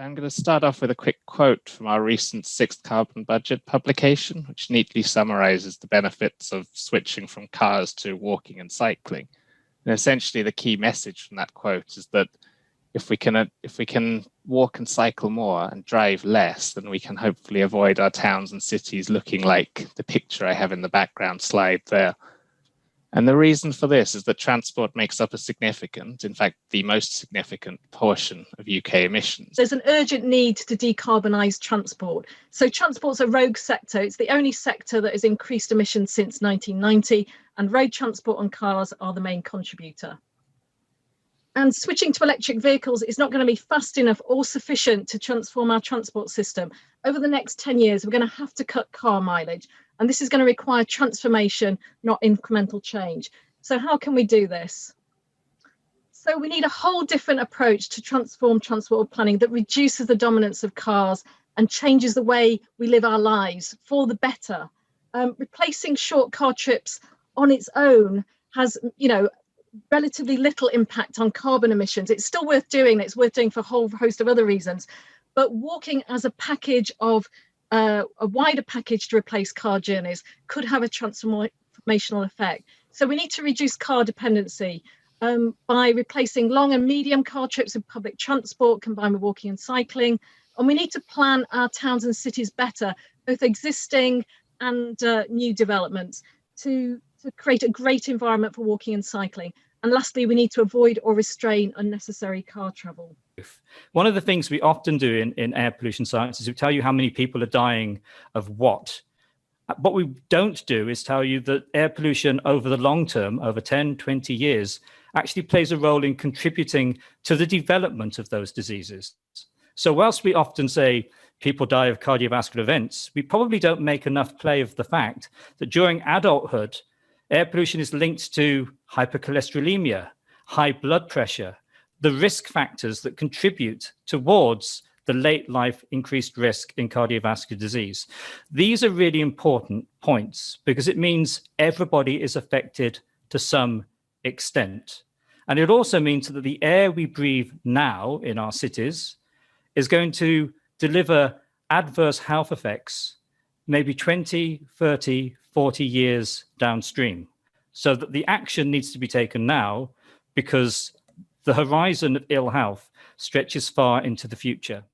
I'm going to start off with a quick quote from our recent Sixth Carbon Budget publication, which neatly summarizes the benefits of switching from cars to walking and cycling. And essentially, the key message from that quote is that if we can walk and cycle more and drive less, then we can hopefully avoid our towns and cities looking like the picture I have in the background slide there. And the reason for this is that transport makes up a significant, in fact, the most significant portion of UK emissions. There's an urgent need to decarbonise transport. So transport's a rogue sector. It's the only sector that has increased emissions since 1990, and road transport and cars are the main contributor. And switching to electric vehicles is not going to be fast enough or sufficient to transform our transport system. Over the next 10 years, we're going to have to cut car mileage. And this is going to require transformation, not incremental change. So how can we do this? So we need a whole different approach to transform transport planning that reduces the dominance of cars and changes the way we live our lives for the better. Replacing short car trips on its own has, relatively little impact on carbon emissions. It's still worth doing. It's worth doing for a whole host of other reasons. But walking as a package of a wider package to replace car journeys could have a transformational effect. So we need to reduce car dependency by replacing long and medium car trips with public transport combined with walking and cycling. And we need to plan our towns and cities better, both existing and new developments, to create a great environment for walking and cycling. And lastly, we need to avoid or restrain unnecessary car travel. One of the things we often do in air pollution science is we tell you how many people are dying of what. What we don't do is tell you that air pollution over the long term, over 10, 20 years, actually plays a role in contributing to the development of those diseases. So whilst we often say people die of cardiovascular events, we probably don't make enough play of the fact that during adulthood, air pollution is linked to hypercholesterolemia, high blood pressure, the risk factors that contribute towards the late life increased risk in cardiovascular disease. These are really important points because it means everybody is affected to some extent. And it also means that the air we breathe now in our cities is going to deliver adverse health effects maybe 20, 30, 40 years downstream. So that the action needs to be taken now because the horizon of ill health stretches far into the future.